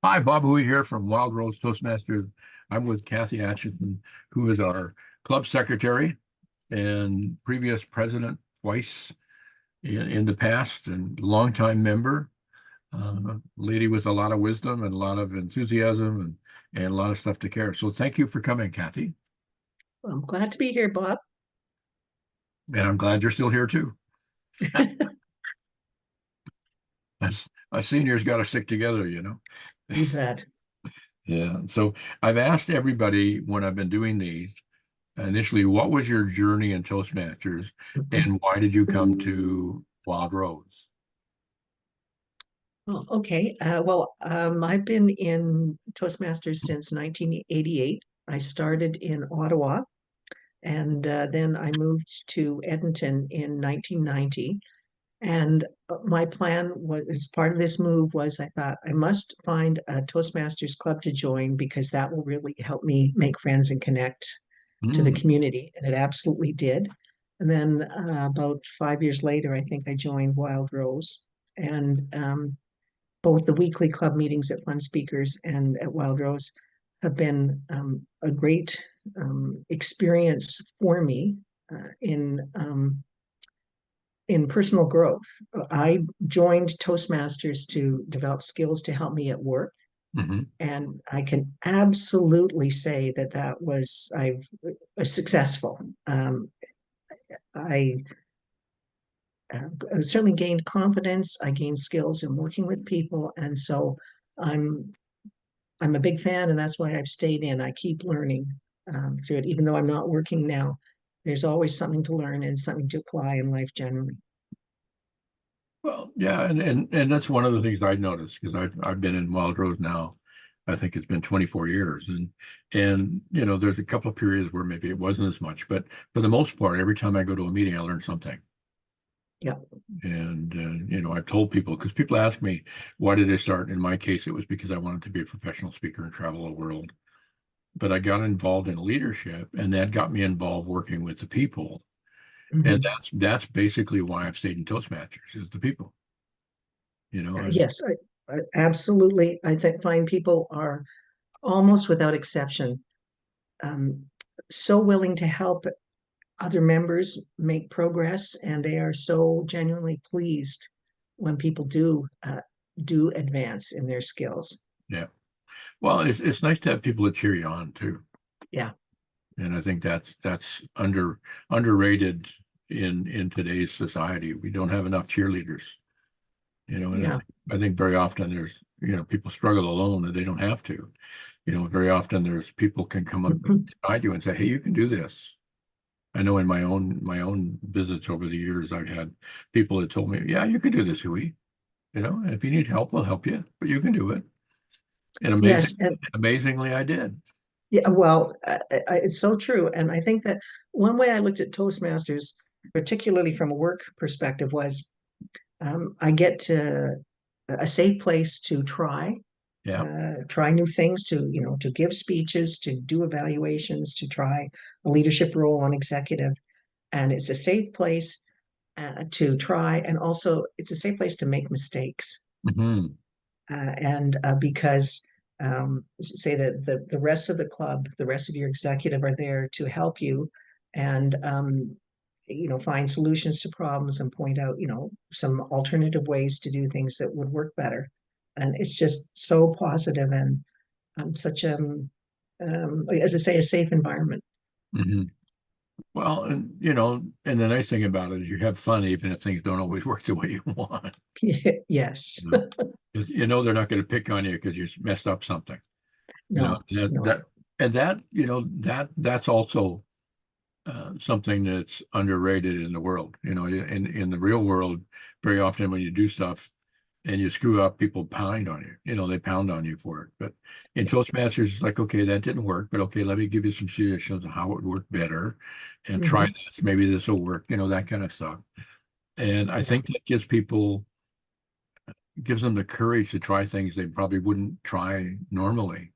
Hi, Bob Hui here from Wild Rose Toastmasters. I'm with Kathy Acheson, who is our club secretary and previous president twice in the past and longtime member, lady with a lot of wisdom and a lot of enthusiasm and a lot of stuff to care. So thank you for coming, Kathy. I'm glad to be here, Bob. And I'm glad you're still here too. Us seniors got to stick together, you know. You bet. Yeah. So I've asked everybody when I've been doing these, initially, what was your journey in Toastmasters and why did you come to Wild Rose? Oh, okay. I've been in Toastmasters since 1988. I started in Ottawa, and then I moved to Edmonton in 1990. And my plan was, as part of this move, was I thought I must find a Toastmasters club to join because that will really help me make friends and connect to the Hmm. community. And it absolutely did. And then about 5 years later, I think I joined Wild Rose. And both the weekly club meetings at Fun Speakers and at Wild Rose have been a great experience for me in personal growth. I joined Toastmasters to develop skills to help me at work. Hmm. And I can absolutely say that that was I've successful. I certainly gained confidence. I gained skills in working with people, and so I'm I'm a big fan, and that's why I've stayed in. I keep learning through it, even though I'm not working now. There's always something to learn and something to apply in life generally. Well, yeah, and that's one of the things I've noticed because I've been in Wild Rose now. I think it's been 24 years, and there's a couple of periods where maybe it wasn't as much, but for the most part, every time I go to a meeting, I learn something. Yeah. And I've told people because people ask me why did I start. In my case, it was because I wanted to be a professional speaker and travel the world. But I got involved in leadership, and that got me involved working with the people. And Mhm. that's basically why I've stayed in Toastmasters is the people. You know, Yes, I absolutely. I think find people are almost without exception um, so willing to help other members make progress, and they are so genuinely pleased when people do advance in their skills. yeah. Well, it's nice to have people that cheer you on too, Yeah, and I think that's underrated in today's society. We don't have enough cheerleaders. And yeah. I think very often there's people struggle alone and they don't have to. Very often there's people can come up beside you and say, "Hey, you can do this." I know in my own visits over the years, I've had people that told me, "Yeah, you can do this, Huey. And if you need help, we'll help you, but you can do it." And Yes, and amazingly, I did. yeah, well, it's so true. And I think that one way I looked at Toastmasters, particularly from a work perspective, was I get to a safe place to Yeah. try new things, to give speeches, to do evaluations, to try a leadership role on executive. And it's a safe place to try, and also it's a safe place to make mistakes. Hmm. And because say that the rest of the club, the rest of your executive are there to help you and find solutions to problems and point out some alternative ways to do things that would work better. And it's just so positive and such as I say, a safe environment. Hmm. Well, and the nice thing about it is you have fun even if things don't always work the way you want. Yes. You know, 'Cause they're not going to pick on you because you messed up something. You know, No, that no. that and that, that's also something that's underrated in the world. In the real world, very often when you do stuff and you screw up, people pound on you. They pound on you for it. But in Yeah. Toastmasters, it's like, okay, that didn't work, but okay, let me give you some suggestions on how it would work better, and try Mhm. this. Maybe this will work. That kind of stuff. And I Yeah. think that gives them the courage to try things they probably wouldn't try normally.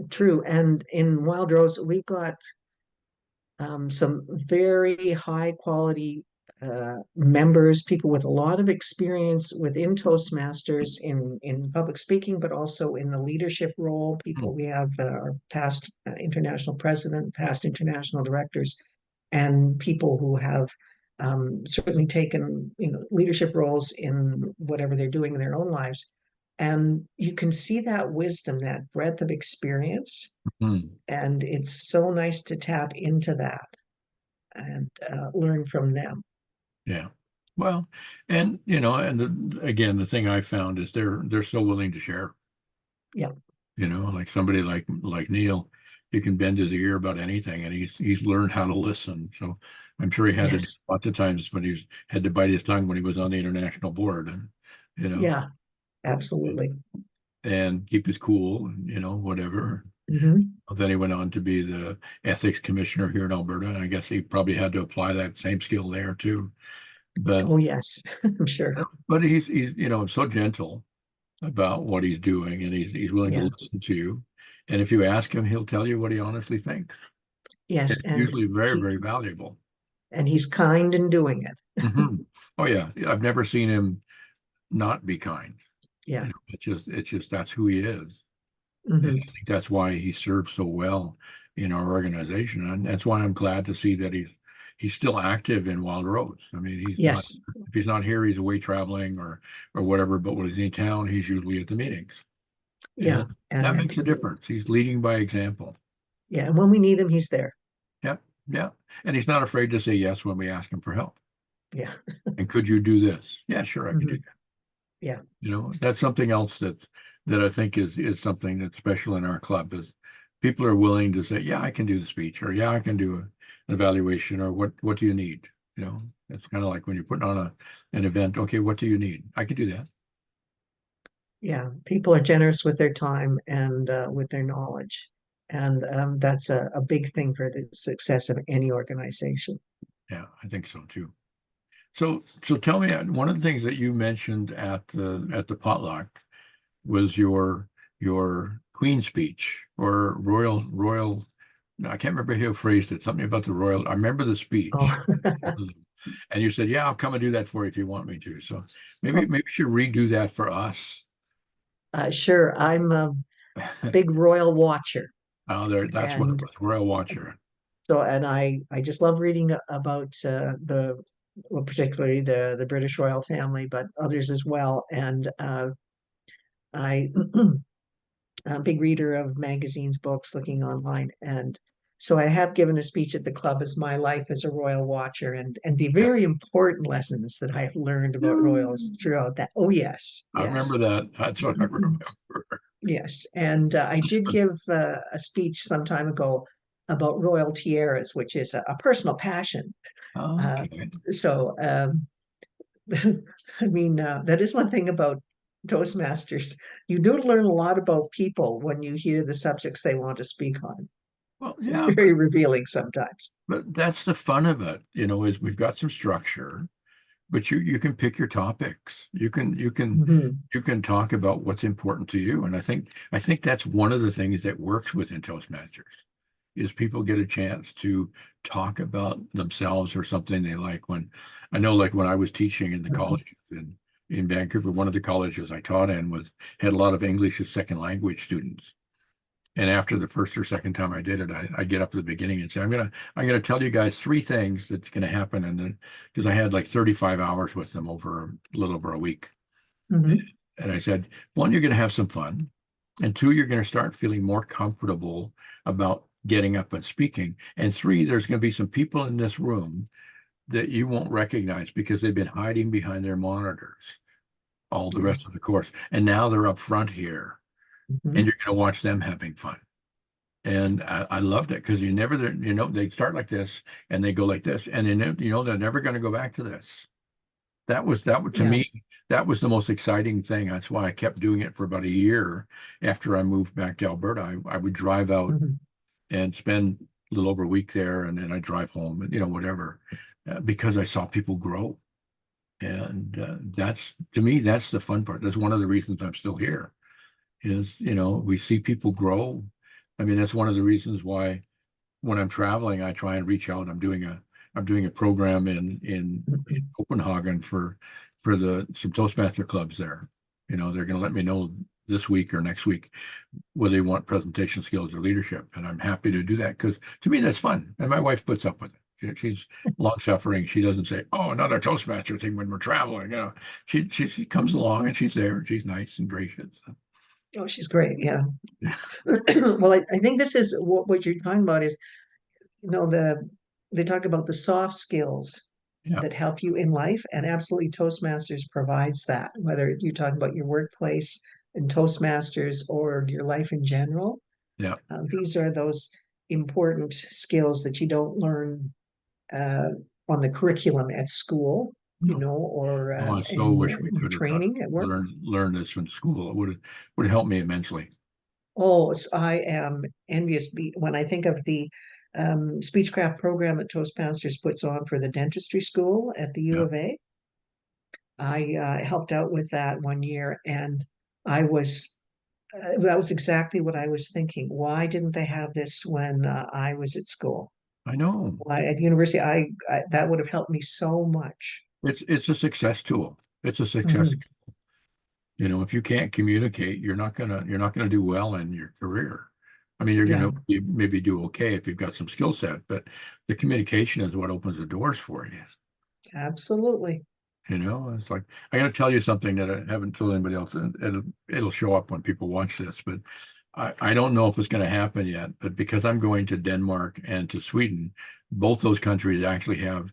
True. And in Wild Rose, we've got some very high quality members, people with a lot of experience within Toastmasters in public speaking, but also in the leadership role. People we have our past international president, past international directors, and people who have certainly taken leadership roles in whatever they're doing in their own lives. And you can see that wisdom, that breadth of experience, Mhm. and it's so nice to tap into that and learn from them. Yeah. Well, and again, the thing I found is they're so willing to share. Yeah. Like somebody like Neil, you can bend his ear about anything, and he's learned how to listen. So I'm sure he had to do Yes. lots of times when had to bite his tongue when he was on the international board, and you know, Yeah. Absolutely. and keep his cool, and whatever. Hmm. Then he went on to be the ethics commissioner here in Alberta, and I guess he probably had to apply that same skill there too. But Oh, yes. I'm sure. but he's so gentle about what he's doing, and he's willing to Yeah. listen to you. And if you ask him, he'll tell you what he honestly thinks. Yes. It's usually very, very valuable. And he's kind in doing it. Hmm. Oh yeah, I've never seen him not be kind. Yeah. It's just that's who he is, and Hmm. I think that's why he serves so well in our organization, and that's why I'm glad to see that he's still active in Wild Rose. I mean, he's not Yes. if he's not here, he's away traveling or whatever. But when he's in town, he's usually at the meetings, Yeah. and that And makes a difference. He's leading by example. yeah. And when we need him, he's there. Yeah, yeah, and he's not afraid to say yes when we ask him for help. Yeah. And could you do this? Yeah, sure, I can do Hmm. that. Yeah. That's something else that I think is something that's special in our club is people are willing to say, yeah, I can do the speech, or yeah, I can do an evaluation, or what do you need? It's kind of like when you're putting on an event. Okay, what do you need? I can do that. Yeah. People are generous with their time and with their knowledge. And that's a big thing for the success of any organization. Yeah, I think so too. So tell me, one of the things that you mentioned at the potluck was your Queen speech or royal. No, I can't remember how you phrased it. Something about the royal. I remember the speech, Oh, and you said, "Yeah, I'll come and do that for you if you want me to." So maybe you should redo that for us. sure. I'm a big royal watcher. Oh, there, that's what it And was. Royal Watcher. so, and I just love reading about well, particularly the British royal family, but others as well. And I I'm a big reader of magazines, books, looking online, and so I have given a speech at the club as my life as a royal watcher, and the Yeah. very important lessons that I have learned about royals throughout that. Oh yes, I yes. remember that. That's what I remember. Yes, and I did give a speech some time ago about royal tiaras, which is a personal passion. Uh, Okay. so, I mean, that is one thing about Toastmasters. You do learn a lot about people when you hear the subjects they want to speak on. Well, It's yeah, very revealing sometimes. but that's the fun of it, is we've got some structure. But you can pick your topics. Mhm. You can talk about what's important to you. And I think that's one of the things that works within Toastmasters is people get a chance to talk about themselves or something they like. When I know, like when I was teaching in the college in Vancouver, one of the colleges I taught in had a lot of English as second language students. And after the first or second time I did it, I get up to the beginning and say, I'm gonna tell you guys three things that's gonna happen, and then because I had like 35 hours with them over a little over a week, Mhm. and I said, one, you're gonna have some fun, and two, you're gonna start feeling more comfortable about getting up and speaking, and three, there's gonna be some people in this room that you won't recognize because they've been hiding behind their monitors all the Yeah. rest of the course, and now they're up front here, and Mhm. you're gonna watch them having fun. And I loved it because they start like this and they go like this, and they're never going to go back to this. To Yeah. me, that was the most exciting thing. That's why I kept doing it for about a year after I moved back to Alberta. I would drive out Mhm. and spend a little over a week there, and then I drive home, and whatever, because I saw people grow. And that's to me, that's the fun part. That's one of the reasons I'm still here is, we see people grow. I mean, that's one of the reasons why when I'm traveling, I try and reach out. I'm doing a program in Copenhagen for some Toastmaster clubs there. They're going to let me know this week or next week whether they want presentation skills or leadership, and I'm happy to do that because to me that's fun, and my wife puts up with it. She's long suffering. She doesn't say, "Oh, another Toastmaster thing when we're traveling." She comes along and she's there. And she's nice and gracious. Oh, she's great. Yeah. Well, I think this is what you're talking about is, they talk about the soft skills Yeah, that help you in life, and absolutely Toastmasters provides that, whether you're talking about your workplace and Toastmasters or your life in general. yeah. These are those important skills that you don't learn uh, on the curriculum at school, No. or Oh, I so in wish we your could have training at work. learned this from school. It would have helped me immensely. Oh, I am envious when I think of the speechcraft program that Toastmasters puts on for the dentistry school at the U Yeah, of A. I helped out with that one year, and I was that was exactly what I was thinking. Why didn't they have this when I was at school? I know. Why at university? That would have helped me so much. It's a success tool. It's a success. Mhm. If you can't communicate, you're not gonna do well in your career. I mean, you're Yeah, gonna maybe do okay if you've got some skill set, but the communication is what opens the doors for you. absolutely. It's like I got to tell you something that I haven't told anybody else, and it'll show up when people watch this. But I don't know if it's going to happen yet. But because I'm going to Denmark and to Sweden, both those countries actually have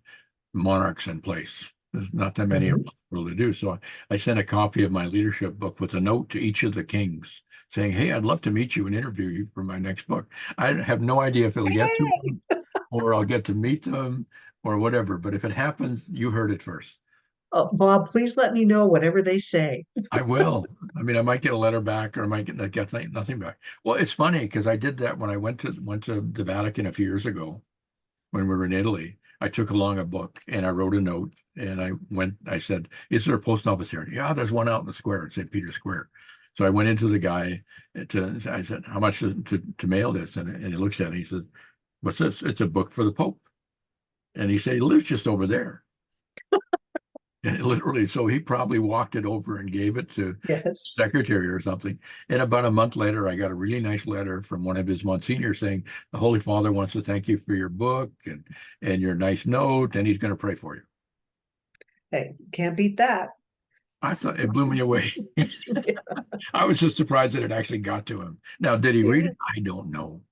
monarchs in place. There's not that many around Mhm. the world to do. So I sent a copy of my leadership book with a note to each of the kings saying, "Hey, I'd love to meet you and interview you for my next book." I have no idea if it'll get to them or I'll get to meet them or whatever. But if it happens, you heard it first. Oh, Bob, please let me know whatever they say. I will. I mean, I might get a letter back, or I might get nothing back. Well, it's funny because I did that when I went to the Vatican a few years ago when we were in Italy. I took along a book and I wrote a note and I went. I said, "Is there a post office here?" Yeah, there's one out in the square at St. Peter's Square. So I went into the guy I said, "How much to mail this?" And he looks at it. He said, "What's this?" It's a book for the Pope. And he said, "He lives just over there." And literally, so he probably walked it over and gave it to Yes. secretary or something. And about a month later, I got a really nice letter from one of his monsignors saying the Holy Father wants to thank you for your book and your nice note, and he's going to pray for you. Hey, can't beat that. I thought it blew me away. I was just surprised that it actually got to him. Now, did he read Yeah. it? I don't know.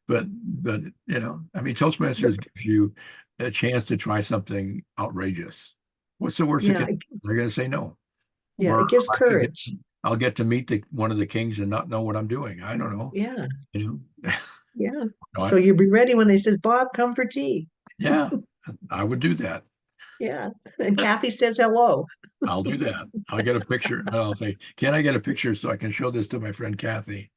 But I mean, Toastmasters gives you a chance to try something outrageous. What's the worst that Yeah, can? They're going to say no. yeah, Or it gives I could get, courage. I'll get to meet one of the kings and not know what I'm doing. I don't know. Yeah, yeah. No, So you'll be ready when they says, Bob, come for tea. yeah, I would do that. Yeah. And Kathy says hello. I'll do that. I'll get a picture and I'll say, "Can I get a picture so I can show this to my friend Kathy?"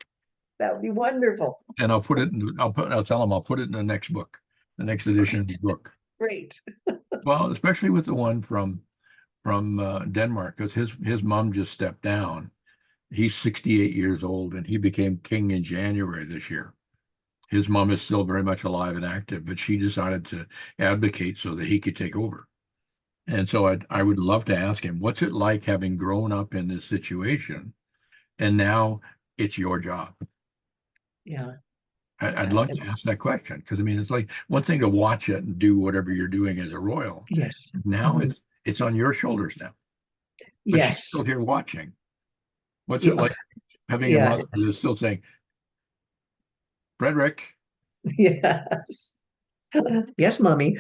That would be wonderful. And I'll tell him I'll put it in the next book, the next edition of the book. Great. Well, especially with the one from Denmark, because his mom just stepped down. He's 68 years old and he became king in January this year. His mom is still very much alive and active, but she decided to advocate so that he could take over. And so I would love to ask him, what's it like having grown up in this situation and now it's your job? Yeah. I'd love to ask that question because I mean, it's like one thing to watch it and do whatever you're doing as a royal. Yes. Now Mhm. it's on your shoulders now, but she's still Yes. here watching. What's it Yeah. like having a Yeah. mother who's still saying, Frederick? Yes. Yes, mommy.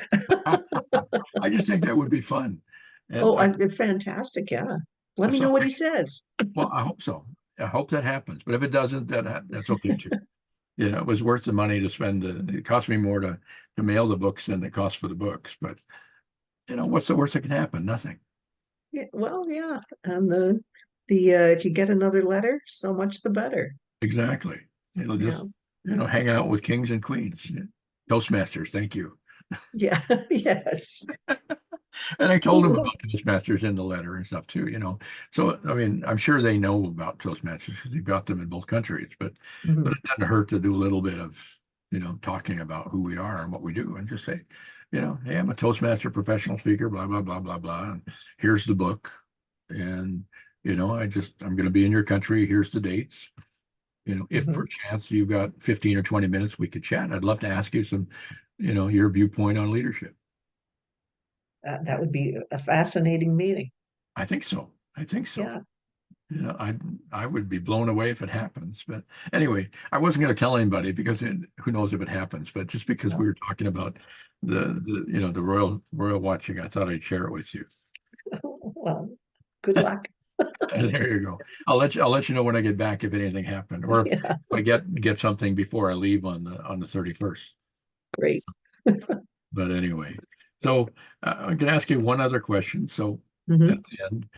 I just think that would be fun. And Oh, fantastic. Yeah. Let if me know what something, he says. well, I hope so. I hope that happens. But if it doesn't, that's okay too. It was worth the money to spend. It cost me more to mail the books than it cost for the books. But what's the worst that can happen? Nothing. Yeah, well, yeah. And the if you get another letter, so much the better. Exactly. It'll Yeah. just hang out with kings and queens. Yeah. Toastmasters, thank you. Yeah. Yes. And I told Oh, them look. about Toastmasters in the letter and stuff too. So I mean, I'm sure they know about Toastmasters because they've got them in both countries, but Mhm. it doesn't hurt to do a little bit of, talking about who we are and what we do and just say, hey, I'm a Toastmaster professional speaker, blah, blah, blah, blah, blah. And here's the book. And, I'm going to be in your country. Here's the dates. If Mhm. perchance you've got 15 or 20 minutes, we could chat. I'd love to ask you some, your viewpoint on leadership. That would be a fascinating meeting. I think so. I think so. Yeah. I would be blown away if it happens. But anyway, I wasn't going to tell anybody because who knows if it happens. But just because we No. were talking about the royal watching, I thought I'd share it with you. Well, good luck. And there you go. I'll let you know when I get back if anything happened, or Yeah, if I get something before I leave on the 31st. great. But anyway, so I'm going to ask you one other question. So at Mhm. the end,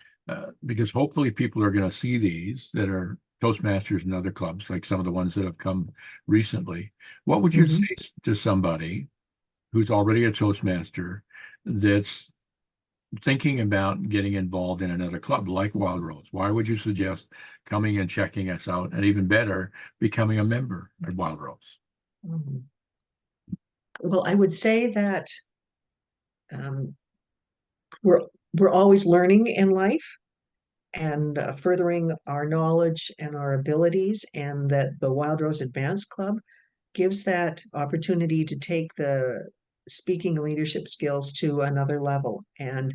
because hopefully people are going to see these that are Toastmasters and other clubs, like some of the ones that have come recently. What would you Mhm. say to somebody who's already a Toastmaster that's thinking about getting involved in another club like Wild Rose? Why would you suggest coming and checking us out, and even better, becoming a member at Wild Rose? Mhm. Well, I would say that um, we're we're always learning in life and furthering our knowledge and our abilities, and that the Wild Rose Advanced Club gives that opportunity to take the speaking and leadership skills to another level. And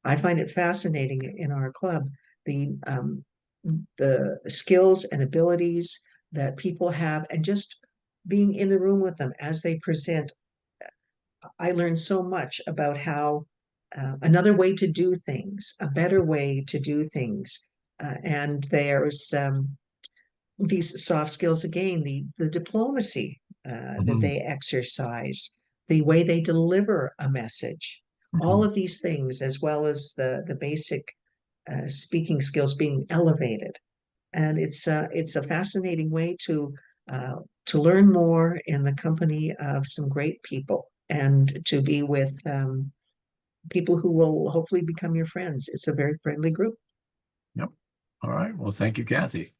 I find it fascinating in our club, the skills and abilities that people have, and just being in the room with them as they present. I learned so much about how another way to do things, a better way to do things. And there's these soft skills again, the diplomacy that Mhm, they exercise, the way they deliver a message, all mhm. of these things, as well as the basic speaking skills being elevated. And it's a fascinating way uh, to learn more in the company of some great people and to be with people who will hopefully become your friends. It's a very friendly group. Yep. All right. Well, thank you, Kathy.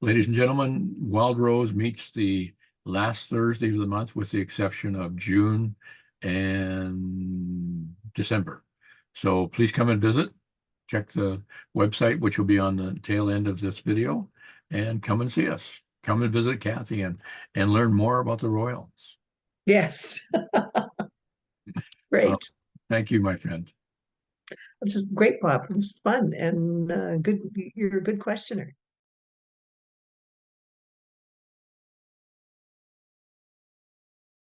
Ladies and gentlemen, Wild Rose meets the last Thursday of the month, with the exception of June and December. So please come and visit. Check the website, which will be on the tail end of this video, and come and see us. Come and visit Kathy and learn more about the Royals. Yes, Uh, great. Thank you, my friend. This is great, Bob. It's fun and good. You're a good questioner.